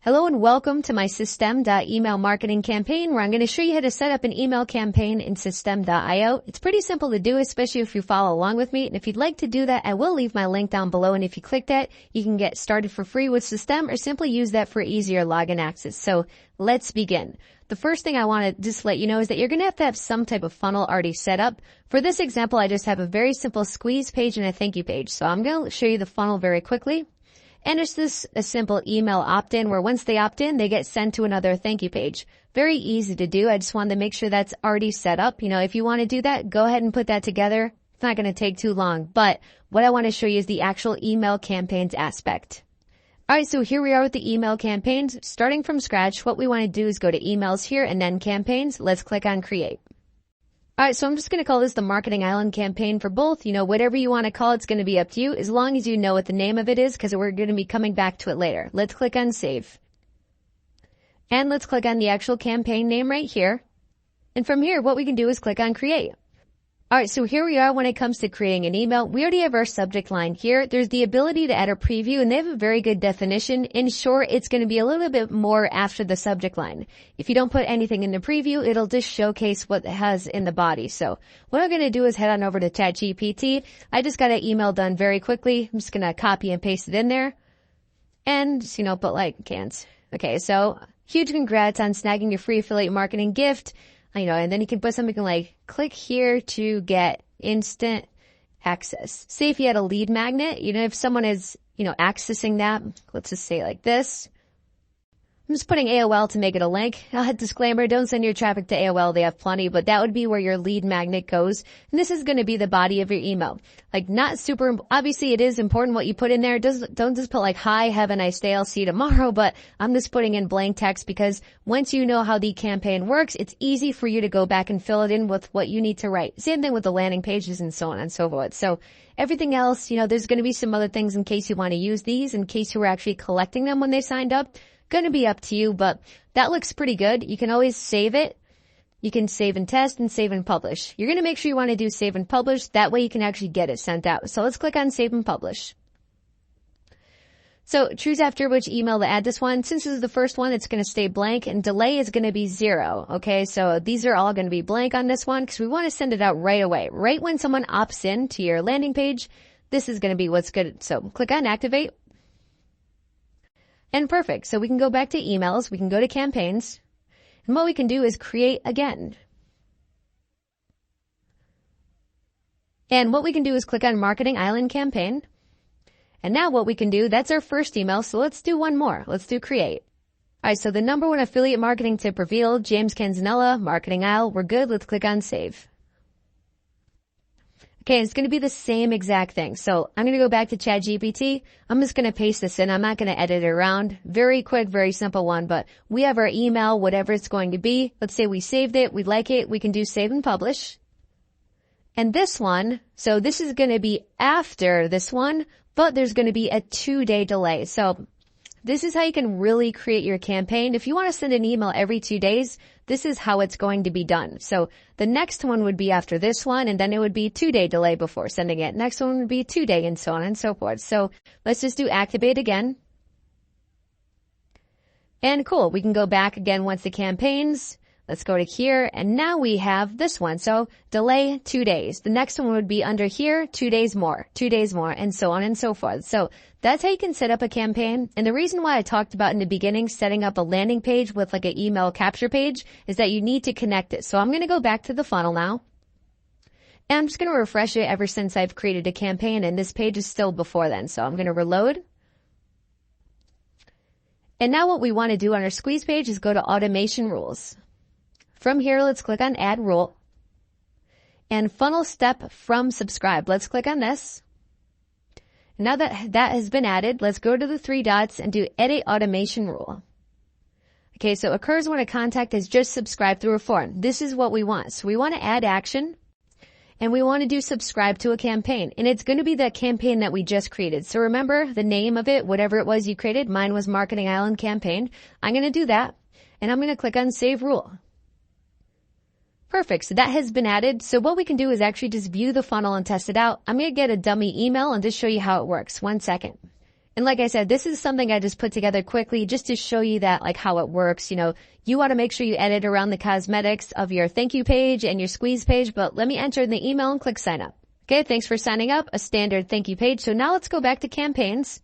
Hello and welcome to my Systeme.email marketing campaign where I'm going to show you how to set up an email campaign in Systeme.io. It's pretty simple to do, especially if you follow along with me. And if you'd like to do that, I will leave my link down below. And if you click that, you can get started for free with Systeme or simply use that for easier login access. So let's begin. The first thing I want to just let you know is that you're going to have some type of funnel already set up. For this example, I just have a very simple squeeze page and a thank you page. So I'm going to show you the funnel very quickly. And it's just a simple email opt-in where once they opt in, they get sent to another thank you page. Very easy to do. I just wanted to make sure that's already set up. If you want to do that, go ahead and put that together. It's not going to take too long. But what I want to show you is the actual email campaigns aspect. All right, so here we are with the email campaigns. Starting from scratch, what we want to do is go to emails here and then campaigns. Let's click on create. All right, so I'm just going to call this the Marketing Island campaign for both. Whatever you want to call it's going to be up to you as long as you know what the name of it is because we're going to be coming back to it later. Let's click on save. And let's click on the actual campaign name right here. And from here, what we can do is click on create. All right, so here we are when it comes to creating an email. We already have our subject line here. There's the ability to add a preview, and they have a very good definition. In short, it's going to be a little bit more after the subject line. If you don't put anything in the preview, it'll just showcase what it has in the body. So what I'm going to do is head on over to ChatGPT. I just got an email done very quickly. I'm just going to copy and paste it in there. And, put can't. Okay, so huge congrats on snagging your free affiliate marketing gift. And then you can put something like, click here to get instant access. Say if you had a lead magnet, if someone is, accessing that, let's just say like this. I'm just putting AOL to make it a link. Disclaimer, don't send your traffic to AOL. They have plenty, but that would be where your lead magnet goes. And this is going to be the body of your email. Not super, obviously it is important what you put in there. Don't just put hi, have a nice day, I'll see you tomorrow, but I'm just putting in blank text because once you know how the campaign works, it's easy for you to go back and fill it in with what you need to write. Same thing with the landing pages and so on and so forth. So everything else, there's going to be some other things in case you want to use these, in case you were actually collecting them when they signed up. Going to be up to you, but that looks pretty good. You can always save it. You can save and test and save and publish. You're going to make sure you want to do save and publish. That way you can actually get it sent out. So let's click on save and publish. So choose after which email to add this one. Since this is the first one, it's going to stay blank and delay is going to be 0. Okay. So these are all going to be blank on this one because we want to send it out right away. Right when someone opts in to your landing page, this is going to be what's good. So click on activate. And perfect. So we can go back to emails. We can go to campaigns. And what we can do is create again. And what we can do is click on Marketing Island campaign. And now what we can do, that's our first email. So let's do one more. Let's do create. All right. So the number one affiliate marketing tip revealed, James Canzanella, Marketing Isle. We're good. Let's click on save. Okay, it's going to be the same exact thing. So I'm going to go back to ChatGPT. I'm just going to paste this in. I'm not going to edit it around. Very quick, very simple one, but we have our email, whatever it's going to be. Let's say we saved it. We like it. We can do save and publish. And this one, so this is going to be after this one, but there's going to be a 2-day delay. So this is how you can really create your campaign. If you want to send an email every 2 days, this is how it's going to be done. So the next one would be after this one, and then it would be 2-day delay before sending it. Next one would be 2-day, and so on and so forth. So let's just do activate again. And cool. We can go back again once the campaigns. Let's go to here, and now we have this one. So delay 2 days. The next one would be under here, 2 days more, 2 days more, and so on and so forth. So that's how you can set up a campaign. And the reason why I talked about in the beginning setting up a landing page with an email capture page is that you need to connect it. So I'm going to go back to the funnel now. And I'm just going to refresh it ever since I've created a campaign, and this page is still before then. So I'm going to reload. And now what we want to do on our squeeze page is go to automation rules. From here, let's click on add rule and funnel step from subscribe. Let's click on this. Now that that has been added, let's go to the 3 dots and do edit automation rule. Okay, so occurs when a contact has just subscribed through a form. This is what we want. So we want to add action and we want to do subscribe to a campaign, and it's going to be that campaign that we just created. So remember the name of it, whatever it was you created. Mine was Marketing Island campaign. I'm going to do that and I'm going to click on save rule. Perfect. So that has been added. So what we can do is actually just view the funnel and test it out. I'm going to get a dummy email and just show you how it works. 1 second. And like I said, this is something I just put together quickly just to show you that like how it works. You know, you want to make sure you edit around the cosmetics of your thank you page and your squeeze page, but let me enter in the email and click sign up. Okay, thanks for signing up, a standard thank you page. So now let's go back to campaigns.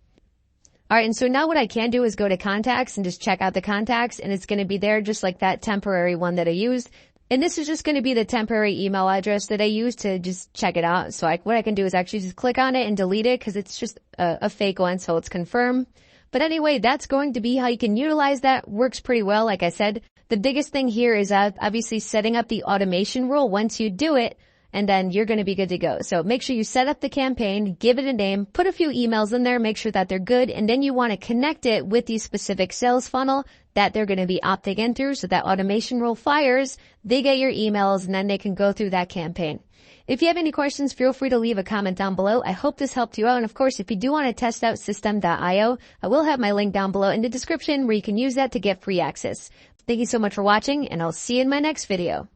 All right, and so now what I can do is go to contacts and just check out the contacts, and it's going to be there just like that temporary one that I used. And this is just going to be the temporary email address that I used to just check it out. So what I can do is actually just click on it and delete it because it's just a fake one, so it's confirmed. But anyway, that's going to be how you can utilize that. Works pretty well, like I said. The biggest thing here is obviously setting up the automation rule once you do it, and then you're going to be good to go. So make sure you set up the campaign, give it a name, put a few emails in there, make sure that they're good, and then you want to connect it with the specific sales funnel that they're going to be opting in through so that automation rule fires, they get your emails, and then they can go through that campaign. If you have any questions, feel free to leave a comment down below. I hope this helped you out. And of course, if you do want to test out Systeme.io, I will have my link down below in the description where you can use that to get free access. Thank you so much for watching, and I'll see you in my next video.